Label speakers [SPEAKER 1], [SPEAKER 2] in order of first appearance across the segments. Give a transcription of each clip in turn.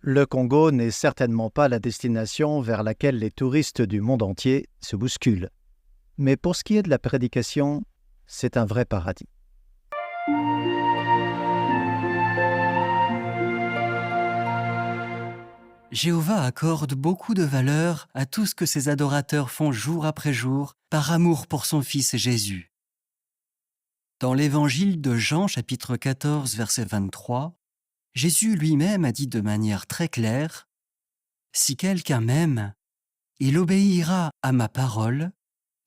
[SPEAKER 1] Le Congo n'est certainement pas la destination vers laquelle les touristes du monde entier se bousculent. Mais pour ce qui est de la prédication, c'est un vrai paradis.
[SPEAKER 2] Jéhovah accorde beaucoup de valeur à tout ce que ses adorateurs font jour après jour par amour pour son Fils Jésus. Dans l'évangile de Jean, chapitre 14, verset 23, Jésus lui-même a dit de manière très claire « Si quelqu'un m'aime, il obéira à ma parole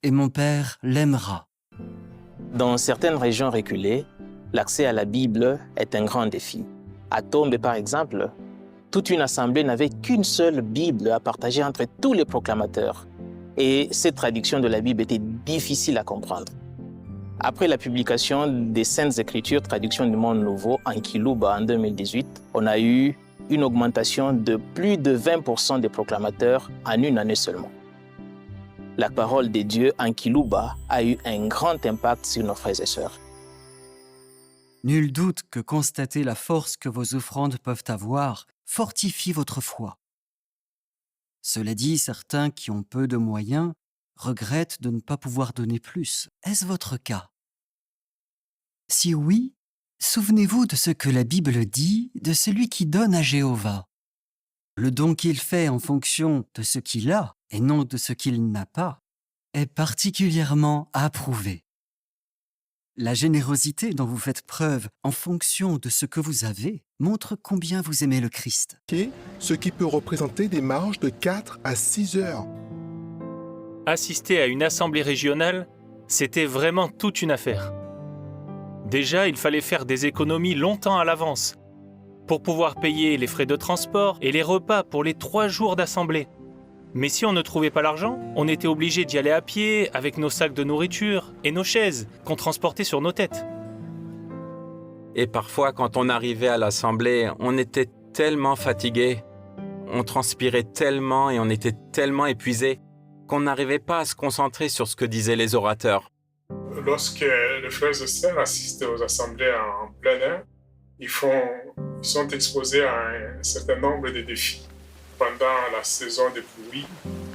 [SPEAKER 2] et mon Père l'aimera. »
[SPEAKER 3] Dans certaines régions reculées, l'accès à la Bible est un grand défi. À Tombe, par exemple, toute une assemblée n'avait qu'une seule Bible à partager entre tous les proclamateurs. Et cette traduction de la Bible était difficile à comprendre. Après la publication des Saintes Écritures, traduction du Monde Nouveau, en Kiluba en 2018, on a eu une augmentation de plus de 20% des proclamateurs en une année seulement. La parole de Dieu en Kiluba a eu un grand impact sur nos frères et sœurs.
[SPEAKER 2] Nul doute que constater la force que vos offrandes peuvent avoir fortifie votre foi. Cela dit, certains qui ont peu de moyens regrettent de ne pas pouvoir donner plus. Est-ce votre cas? Si oui, souvenez-vous de ce que la Bible dit de celui qui donne à Jéhovah. Le don qu'il fait en fonction de ce qu'il a et non de ce qu'il n'a pas est particulièrement approuvé. La générosité dont vous faites preuve en fonction de ce que vous avez montre combien vous aimez le Christ.
[SPEAKER 4] Ce qui peut représenter des marges de 4 à 6 heures.
[SPEAKER 5] Assister à une assemblée régionale, c'était vraiment toute une affaire. Déjà, il fallait faire des économies longtemps à l'avance pour pouvoir payer les frais de transport et les repas pour les 3 jours d'assemblée. Mais si on ne trouvait pas l'argent, on était obligé d'y aller à pied avec nos sacs de nourriture et nos chaises qu'on transportait sur nos têtes.
[SPEAKER 6] Et parfois, quand on arrivait à l'assemblée, on était tellement fatigué, on transpirait tellement et on était tellement épuisé qu'on n'arrivait pas à se concentrer sur ce que disaient les orateurs.
[SPEAKER 7] Lorsque les frères et sœurs assistent aux assemblées en plein air, ils sont exposés à un certain nombre de défis. Pendant la saison des pluies,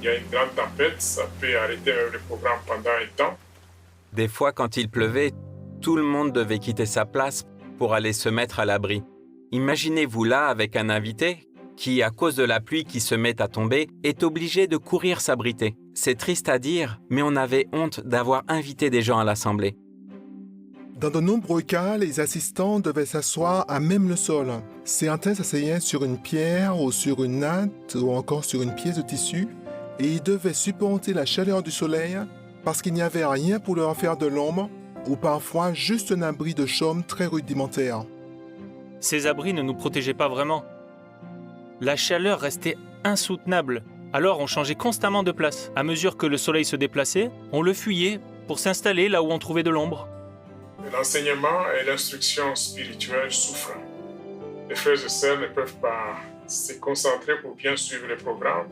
[SPEAKER 7] il y a une grande tempête, ça peut arrêter le programme pendant un temps.
[SPEAKER 6] Des fois, quand il pleuvait, tout le monde devait quitter sa place pour aller se mettre à l'abri. Imaginez-vous là avec un invité qui, à cause de la pluie qui se met à tomber, est obligé de courir s'abriter. C'est triste à dire, mais on avait honte d'avoir invité des gens à l'assemblée.
[SPEAKER 4] Dans de nombreux cas, les assistants devaient s'asseoir à même le sol. Certains s'asseyaient sur une pierre ou sur une natte ou encore sur une pièce de tissu et ils devaient supporter la chaleur du soleil parce qu'il n'y avait rien pour leur faire de l'ombre ou parfois juste un abri de chaume très rudimentaire.
[SPEAKER 5] Ces abris ne nous protégeaient pas vraiment. La chaleur restait insoutenable, alors on changeait constamment de place. À mesure que le soleil se déplaçait, on le fuyait pour s'installer là où on trouvait de l'ombre.
[SPEAKER 7] L'enseignement et l'instruction spirituelle souffrent. Les frères et sœurs ne peuvent pas se concentrer pour bien suivre le programme.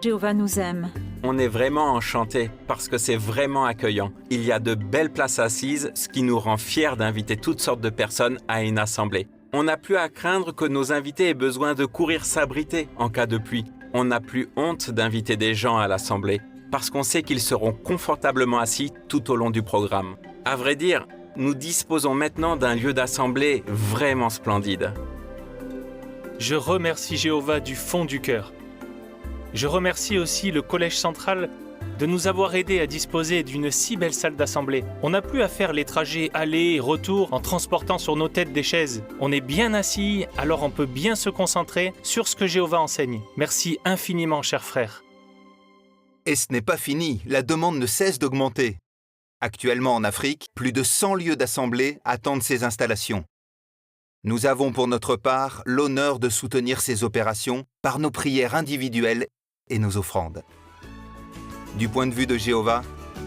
[SPEAKER 8] Jéhovah nous aime.
[SPEAKER 6] On est vraiment enchantés parce que c'est vraiment accueillant. Il y a de belles places assises, ce qui nous rend fiers d'inviter toutes sortes de personnes à une assemblée. On n'a plus à craindre que nos invités aient besoin de courir s'abriter en cas de pluie. On n'a plus honte d'inviter des gens à l'assemblée parce qu'on sait qu'ils seront confortablement assis tout au long du programme. À vrai dire, nous disposons maintenant d'un lieu d'assemblée vraiment splendide.
[SPEAKER 5] Je remercie Jéhovah du fond du cœur. Je remercie aussi le Collège central de nous avoir aidés à disposer d'une si belle salle d'assemblée. On n'a plus à faire les trajets aller et retour en transportant sur nos têtes des chaises. On est bien assis, alors on peut bien se concentrer sur ce que Jéhovah enseigne. Merci infiniment, chers frères.
[SPEAKER 9] Et ce n'est pas fini, la demande ne cesse d'augmenter. Actuellement en Afrique, plus de 100 lieux d'assemblée attendent ces installations. Nous avons pour notre part l'honneur de soutenir ces opérations par nos prières individuelles et nos offrandes. Du point de vue de Jéhovah,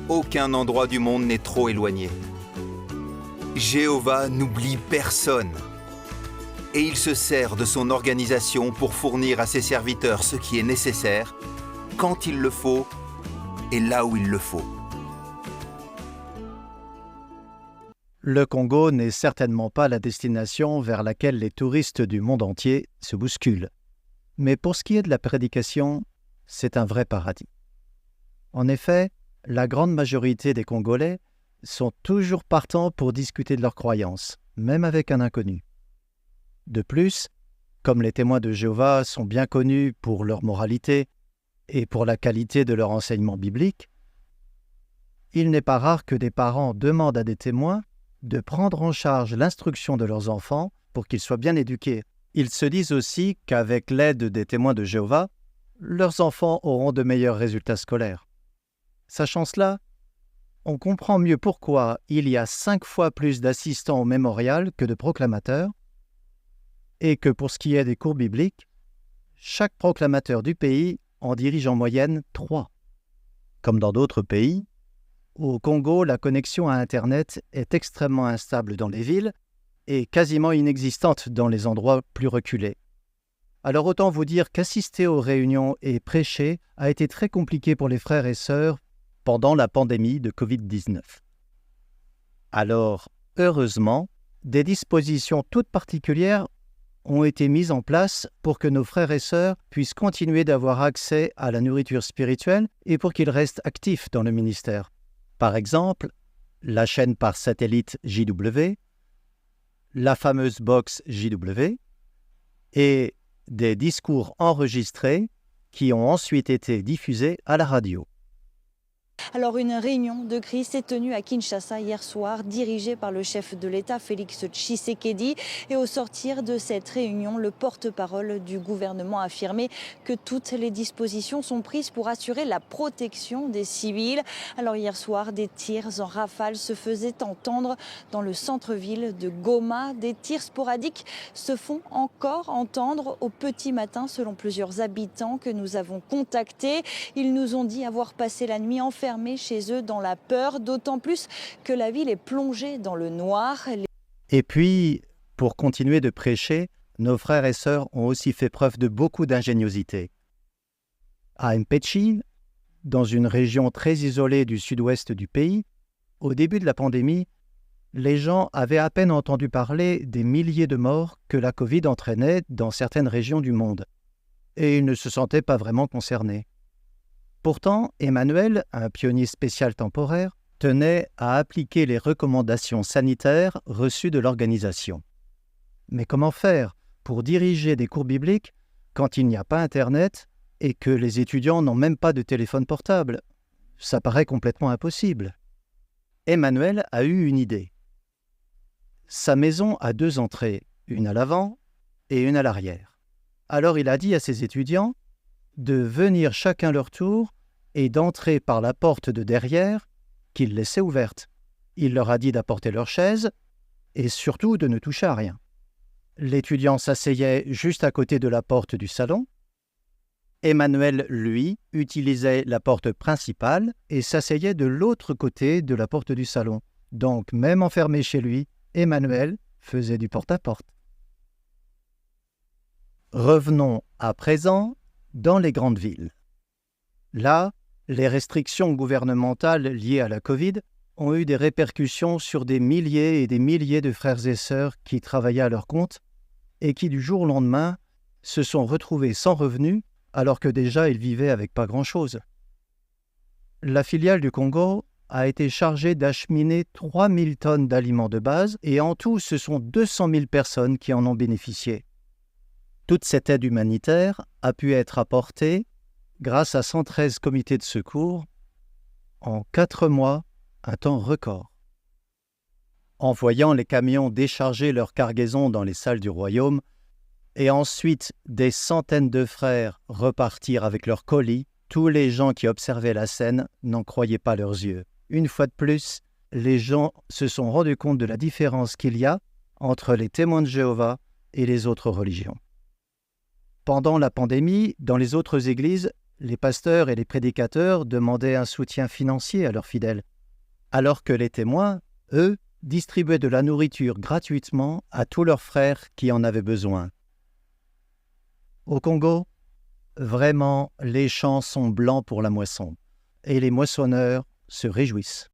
[SPEAKER 9] aucun endroit du monde n'est trop éloigné. Jéhovah n'oublie personne. Et il se sert de son organisation pour fournir à ses serviteurs ce qui est nécessaire, quand il le faut et là où il le faut.
[SPEAKER 1] Le Congo n'est certainement pas la destination vers laquelle les touristes du monde entier se bousculent. Mais pour ce qui est de la prédication, c'est un vrai paradis. En effet, la grande majorité des Congolais sont toujours partants pour discuter de leurs croyances, même avec un inconnu. De plus, comme les témoins de Jéhovah sont bien connus pour leur moralité et pour la qualité de leur enseignement biblique, il n'est pas rare que des parents demandent à des témoins de prendre en charge l'instruction de leurs enfants pour qu'ils soient bien éduqués. Ils se disent aussi qu'avec l'aide des témoins de Jéhovah, leurs enfants auront de meilleurs résultats scolaires. Sachant cela, on comprend mieux pourquoi il y a 5 fois plus d'assistants au mémorial que de proclamateurs, et que pour ce qui est des cours bibliques, chaque proclamateur du pays en dirige en moyenne 3. Comme dans d'autres pays, au Congo, la connexion à Internet est extrêmement instable dans les villes et quasiment inexistante dans les endroits plus reculés. Alors autant vous dire qu'assister aux réunions et prêcher a été très compliqué pour les frères et sœurs pendant la pandémie de Covid-19. Alors, heureusement, des dispositions toutes particulières ont été mises en place pour que nos frères et sœurs puissent continuer d'avoir accès à la nourriture spirituelle et pour qu'ils restent actifs dans le ministère. Par exemple, la chaîne par satellite JW, la fameuse box JW et des discours enregistrés qui ont ensuite été diffusés à la radio.
[SPEAKER 10] Alors une réunion de crise s'est tenue à Kinshasa hier soir, dirigée par le chef de l'État Félix Tshisekedi. Et au sortir de cette réunion, le porte-parole du gouvernement a affirmé que toutes les dispositions sont prises pour assurer la protection des civils. Alors hier soir, des tirs en rafale se faisaient entendre dans le centre-ville de Goma. Des tirs sporadiques se font encore entendre au petit matin selon plusieurs habitants que nous avons contactés. Ils nous ont dit avoir passé la nuit enfermés chez eux dans la peur, d'autant plus que la ville est plongée dans le noir.
[SPEAKER 1] Et puis, pour continuer de prêcher, nos frères et sœurs ont aussi fait preuve de beaucoup d'ingéniosité. À Mpechi, dans une région très isolée du sud-ouest du pays, au début de la pandémie, les gens avaient à peine entendu parler des milliers de morts que la Covid entraînait dans certaines régions du monde. Et ils ne se sentaient pas vraiment concernés. Pourtant, Emmanuel, un pionnier spécial temporaire, tenait à appliquer les recommandations sanitaires reçues de l'organisation. Mais comment faire pour diriger des cours bibliques quand il n'y a pas Internet et que les étudiants n'ont même pas de téléphone portable? Ça paraît complètement impossible. Emmanuel a eu une idée. Sa maison a 2 entrées, une à l'avant et une à l'arrière. Alors il a dit à ses étudiants de venir chacun leur tour et d'entrer par la porte de derrière qu'il laissait ouverte. Il leur a dit d'apporter leurs chaises et surtout de ne toucher à rien. L'étudiant s'asseyait juste à côté de la porte du salon. Emmanuel, lui, utilisait la porte principale et s'asseyait de l'autre côté de la porte du salon. Donc, même enfermé chez lui, Emmanuel faisait du porte-à-porte. Revenons à présent dans les grandes villes. Là, les restrictions gouvernementales liées à la Covid ont eu des répercussions sur des milliers et des milliers de frères et sœurs qui travaillaient à leur compte et qui, du jour au lendemain, se sont retrouvés sans revenus alors que déjà ils vivaient avec pas grand-chose. La filiale du Congo a été chargée d'acheminer 3000 tonnes d'aliments de base et en tout, ce sont 200 000 personnes qui en ont bénéficié. Toute cette aide humanitaire a pu être apportée grâce à 113 comités de secours en 4 mois, un temps record. En voyant les camions décharger leur cargaison dans les salles du royaume et ensuite des centaines de frères repartir avec leurs colis, tous les gens qui observaient la scène n'en croyaient pas leurs yeux. Une fois de plus, les gens se sont rendus compte de la différence qu'il y a entre les témoins de Jéhovah et les autres religions. Pendant la pandémie, dans les autres églises, les pasteurs et les prédicateurs demandaient un soutien financier à leurs fidèles, alors que les témoins, eux, distribuaient de la nourriture gratuitement à tous leurs frères qui en avaient besoin. Au Congo, vraiment, les champs sont blancs pour la moisson, et les moissonneurs se réjouissent.